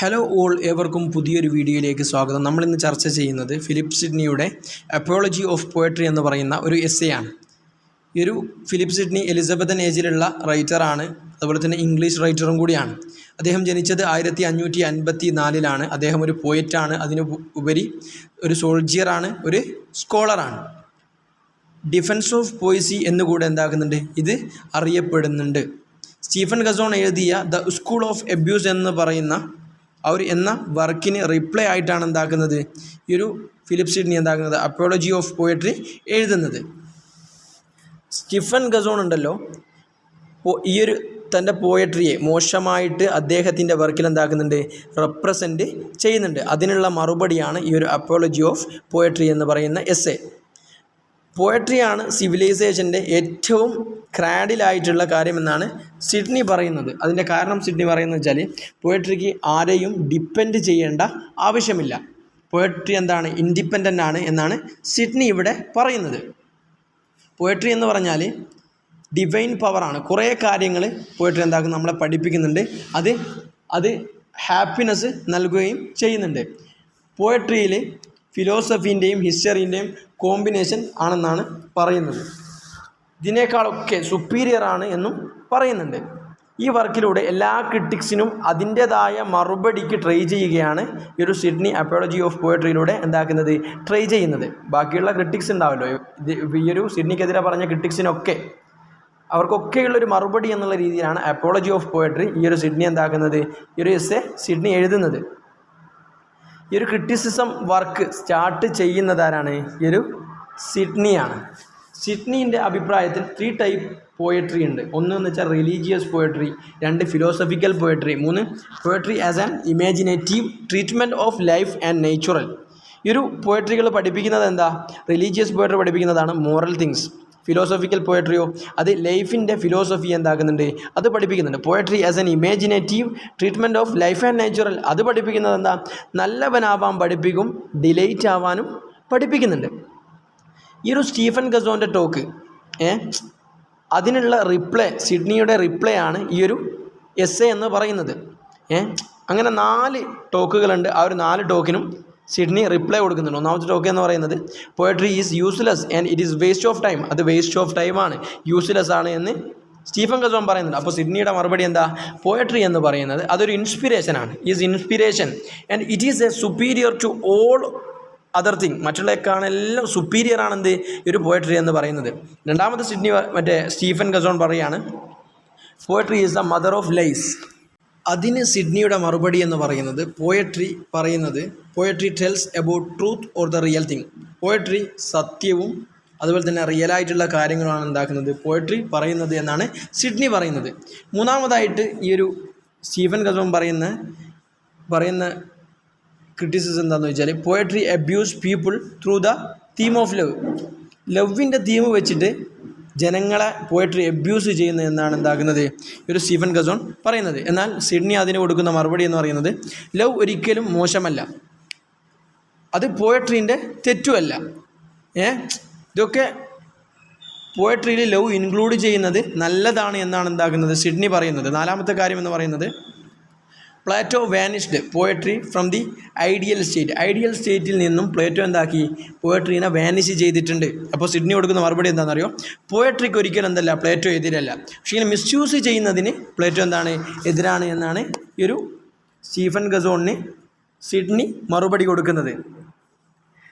Hello all, ഏവർക്കും പുതിയൊരു വീഡിയോയിലേക്ക് സ്വാഗതം. നമ്മളിന്ന് ചർച്ച ചെയ്യുന്നത് ഫിലിപ്പ് സിഡ്നിയുടെ അപ്പോളജി ഓഫ് പോയട്രി എന്ന് പറയുന്ന ഒരു എസ്സേയാണ്. ഈ ഒരു ഫിലിപ്പ് സിഡ്നി എലിസബത്തൻ ഏജിലുള്ള റൈറ്ററാണ്, അതുപോലെ തന്നെ ഇംഗ്ലീഷ് റൈറ്ററും കൂടിയാണ്. അദ്ദേഹം ജനിച്ചത് 1554 അദ്ദേഹം ഒരു പോയറ്റാണ്, അതിനു ഉപരി ഒരു സോൾജിയറാണ്, ഒരു സ്കോളറാണ്. ഡിഫൻസ് ഓഫ് പോയിസി എന്നുകൂടെ എന്താക്കുന്നുണ്ട്, ഇത് അറിയപ്പെടുന്നുണ്ട്. സ്റ്റീഫൻ ഗസോൺ എഴുതിയ ദ സ്കൂൾ ഓഫ് എബ്യൂസ് എന്ന് പറയുന്ന എന്ന വർക്കിന് റിപ്ലൈ ആയിട്ടാണ് എന്താക്കുന്നത്, ഈ ഒരു ഫിലിപ്പ് സിഡ്നി എന്താക്കുന്നത്, അപ്പോളജി ഓഫ് പോയട്രി എഴുതുന്നത്. സ്റ്റീഫൻ ഗസോൺ ഉണ്ടല്ലോ, ഈ ഒരു തൻ്റെ പോയട്രിയെ മോശമായിട്ട് അദ്ദേഹത്തിൻ്റെ വർക്കിൽ എന്താക്കുന്നുണ്ട്, റെപ്രസെൻറ്റ് ചെയ്യുന്നുണ്ട്. അതിനുള്ള മറുപടിയാണ് ഈ ഒരു അപ്പോളജി ഓഫ് പോയട്രി എന്ന് പറയുന്ന എസ്സേ. പോയട്രിയാണ് സിവിലൈസേഷൻ്റെ ഏറ്റവും ക്രാഡിലായിട്ടുള്ള കാര്യമെന്നാണ് സിഡ്നി പറയുന്നത്. അതിൻ്റെ കാരണം സിഡ്നി പറയുന്നത് വെച്ചാൽ പോയട്രിക്ക് ആരെയും ഡിപ്പെൻഡ് ചെയ്യേണ്ട ആവശ്യമില്ല. പോയട്രി എന്താണ്, ഇൻഡിപെൻഡൻ്റ് ആണ് എന്നാണ് സിഡ്നി ഇവിടെ പറയുന്നത്. പോയട്രി എന്ന് പറഞ്ഞാൽ ഡിവൈൻ പവറാണ്. കുറേ കാര്യങ്ങൾ പോയട്രി എന്താക്കും, നമ്മളെ പഠിപ്പിക്കുന്നുണ്ട്. അത് ഹാപ്പിനെസ് നൽകുകയും ചെയ്യുന്നുണ്ട്. പോയട്രിയിൽ ഫിലോസഫീൻ്റെയും ഹിസ്റ്ററിൻ്റെയും കോമ്പിനേഷൻ ആണെന്നാണ് പറയുന്നത്. ഇതിനേക്കാളൊക്കെ സുപ്പീരിയർ ആണ് എന്നും പറയുന്നുണ്ട്. ഈ വർക്കിലൂടെ എല്ലാ ക്രിട്ടിക്സിനും അതിൻ്റേതായ മറുപടിക്ക് ട്രൈ ചെയ്യുകയാണ് ഈ ഒരു സിഡ്നി അപ്പോളജി ഓഫ് പോയട്രിയിലൂടെ എന്താക്കുന്നത്, ട്രൈ ചെയ്യുന്നത്. ബാക്കിയുള്ള ക്രിട്ടിക്സ് ഉണ്ടാവല്ലോ, ഈ ഒരു സിഡ്നിക്കെതിരെ പറഞ്ഞ ക്രിട്ടിക്സിനൊക്കെ അവർക്കൊക്കെയുള്ളൊരു മറുപടി എന്നുള്ള രീതിയിലാണ് അപ്പോളജി ഓഫ് പോയട്രി ഈ ഒരു സിഡ്നി എന്താക്കുന്നത്, ഈ ഒരു എസ്സേ സിഡ്നി എഴുതുന്നത്. ഈ ഒരു ക്രിറ്റിസിസം വർക്ക് സ്റ്റാർട്ട് ചെയ്യുന്നതാരാണ്, ഈ ഒരു സിഡ്നിയാണ്. സിഡ്നീൻ്റെ അഭിപ്രായത്തിൽ 3 ടൈപ്പ് പോയട്രി ഉണ്ട്. ഒന്ന് എന്ന് വെച്ചാൽ religious poetry, 2 philosophical poetry, 3 poetry as an imaginative treatment of life and natural. ഈ ഒരു പോയട്രികൾ പഠിപ്പിക്കുന്നത് എന്താ, റിലീജിയസ് പോയട്രി പഠിപ്പിക്കുന്നതാണ് മോറൽ തിങ്സ്. ഫിലോസഫിക്കൽ പോയട്രിയോ അത് ലൈഫിൻ്റെ ഫിലോസഫി എന്താക്കുന്നുണ്ട്, അത് പഠിപ്പിക്കുന്നുണ്ട്. Poetry as an imaginative treatment of life and natural അത് പഠിപ്പിക്കുന്നത് എന്താ, നല്ലവനാവാൻ പഠിപ്പിക്കും, ഡിലൈറ്റ് ആവാനും പഠിപ്പിക്കുന്നുണ്ട്. ഈ ഒരു സ്റ്റീഫൻ ഗസോൻ്റെ ടോക്ക് അതിനുള്ള റിപ്ലൈ, സിഡ്നിയുടെ റിപ്ലൈ ആണ് ഈ ഒരു എസ്സേ എന്ന് പറയുന്നത്. അങ്ങനെ 4 ടോക്കുകളുണ്ട്. ആ ഒരു 4 ടോക്കിനും സിഡ്നി റിപ്ലൈ കൊടുക്കുന്നുണ്ട്. ഒന്നാമത്തെ ടോക്ക് എന്ന് പറയുന്നത് poetry is useless and it is waste of time. അത് വേസ്റ്റ് ഓഫ് ടൈമാണ്, യൂസ്ലെസ് ആണ് എന്ന് സ്റ്റീഫൻ ഗസോൺ പറയുന്നുണ്ട്. അപ്പോൾ സിഡ്നിയുടെ മറുപടി എന്താ, പോയട്രി എന്ന് പറയുന്നത് അതൊരു ഇൻസ്പിറേഷനാണ്, is inspiration and it is a superior to all other thing. മറ്റുള്ളവരെക്കാണെല്ലാം സുപ്പീരിയർ ആണെന്ത്, ഈ ഒരു പോയട്രി എന്ന് പറയുന്നത്. രണ്ടാമത്തെ സ്റ്റീഫൻ ഗസോൺ പറയാണ് poetry is the mother of lies. അതിന് സിഡ്നിയുടെ മറുപടി എന്ന് പറയുന്നത് poetry tells about truth or the real thing. Poetry സത്യവും അതുപോലെ തന്നെ റിയലായിട്ടുള്ള കാര്യങ്ങളാണ് എന്താക്കുന്നത്, പോയട്രി പറയുന്നത് എന്നാണ് സിഡ്നി പറയുന്നത്. മൂന്നാമതായിട്ട് ഈ ഒരു സ്റ്റീഫൻ ഗസോൺ പറയുന്ന ക്രിറ്റിസിസം എന്താണെന്ന് വെച്ചാൽ poetry abuse people through the theme of love. ലവിൻ്റെ തീം വെച്ചിട്ട് ജനങ്ങളെ പോയട്രി അബ്യൂസ് ചെയ്യുന്നത് എന്നാണ് എന്താക്കുന്നത്, ഒരു സ്റ്റീഫൻ ഗസോൺ പറയുന്നത്. എന്നാൽ സിഡ്നി അതിന് കൊടുക്കുന്ന മറുപടി എന്ന് പറയുന്നത് ലവ് ഒരിക്കലും മോശമല്ല, അത് പോയട്രീൻ്റെ തെറ്റുമല്ല. ഇതൊക്കെ പോയട്രിയിൽ ലവ് ഇൻക്ലൂഡ് ചെയ്യുന്നത് നല്ലതാണ് എന്നാണ് എന്താക്കുന്നത് സിഡ്നി പറയുന്നത്. നാലാമത്തെ കാര്യം എന്ന് പറയുന്നത് Plato vanished poetry from the ideal state. Ideal സ്റ്റേറ്റിൽ നിന്നും പ്ലേറ്റോ എന്താക്കി, പോയട്രീനെ വാനിഷ് ചെയ്തിട്ടുണ്ട്. അപ്പോൾ സിഡ്നി കൊടുക്കുന്ന മറുപടി എന്താണെന്നറിയോ, പോയട്രിക്ക് ഒരിക്കലും എന്തല്ല, പ്ലേറ്റോ എതിരല്ല, പക്ഷേ ഇങ്ങനെ മിസ്യൂസ് ചെയ്യുന്നതിന് പ്ലേറ്റോ എന്താണ്, എതിരാണ് എന്നാണ് ഈ ഒരു സ്റ്റീഫൻ ഗസോണിന് സിഡ്നി മറുപടി കൊടുക്കുന്നത്.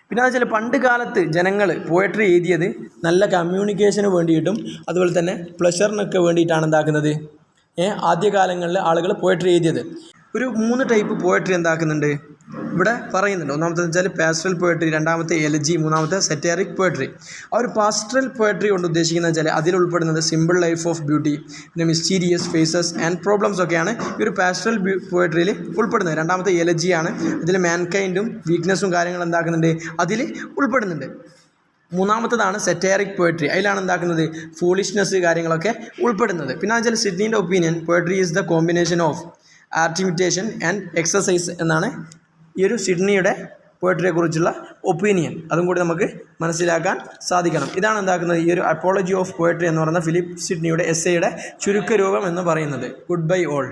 പിന്നെ എന്ന് വെച്ചാൽ പണ്ട് കാലത്ത് ജനങ്ങൾ പോയട്രി എഴുതിയത് നല്ല കമ്മ്യൂണിക്കേഷന് വേണ്ടിയിട്ടും അതുപോലെ തന്നെ പ്ലഷറിനൊക്കെ വേണ്ടിയിട്ടാണ് എന്താക്കുന്നത്, ആദ്യകാലങ്ങളിൽ ആളുകൾ പോയട്രി എഴുതിയത്. ഒരു 3 ടൈപ്പ് പോയട്രി എന്താക്കുന്നുണ്ട് ഇവിടെ പറയുന്നുണ്ട്. ഒന്നാമത്തെ വെച്ചാൽ പാസ്റ്ററൽ പോയട്രി, രണ്ടാമത്തെ എലജി, മൂന്നാമത്തെ സെറ്റാറിക് പോയട്രി. ആ ഒരു പാസ്റ്ററൽ പോയട്രി കൊണ്ട് ഉദ്ദേശിക്കുന്നത് വെച്ചാൽ അതിൽ ഉൾപ്പെടുന്നത് സിമ്പിൾ ലൈഫ് ഓഫ് ബ്യൂട്ടി, പിന്നെ മിസ്റ്റീരിയസ് ഫേസസ് ആൻഡ് പ്രോബ്ലംസ് ഒക്കെയാണ് ഈ ഒരു പാസ്റ്ററൽ പോയട്രിയിൽ ഉൾപ്പെടുന്നത്. രണ്ടാമത്തെ എലജിയാണ്, അതിൽ മാൻകൈൻഡും വീക്ക്നെസ്സും കാര്യങ്ങൾ എന്താക്കുന്നുണ്ട്, അതിൽ ഉൾപ്പെടുന്നുണ്ട്. മൂന്നാമത്തതാണ് സെറ്റാറിക് പോയട്രി, അതിലാണ് എന്താക്കുന്നത്, ഫൂളിഷ്നെസ് കാര്യങ്ങളൊക്കെ ഉൾപ്പെടുന്നത്. പിന്നെ വെച്ചാൽ സിഡ്നിയുടെ opinion poetry is the combination of art imitation and exercise എന്നാണ് ഈ ഒരു സിഡ്നിയുടെ പോയട്രിയെക്കുറിച്ചുള്ള ഒപ്പീനിയൻ. അതും കൂടി നമുക്ക് മനസ്സിലാക്കാൻ സാധിക്കണം. ഇതാണ് എന്താക്കുന്നത്, ഈ ഒരു അപ്പോളജി ഓഫ് പോയട്രി എന്ന് പറയുന്ന ഫിലിപ്പ് സിഡ്നിയുടെ എസ്സേയുടെ ചുരുക്കരൂപം എന്ന് പറയുന്നത്. Good bye all.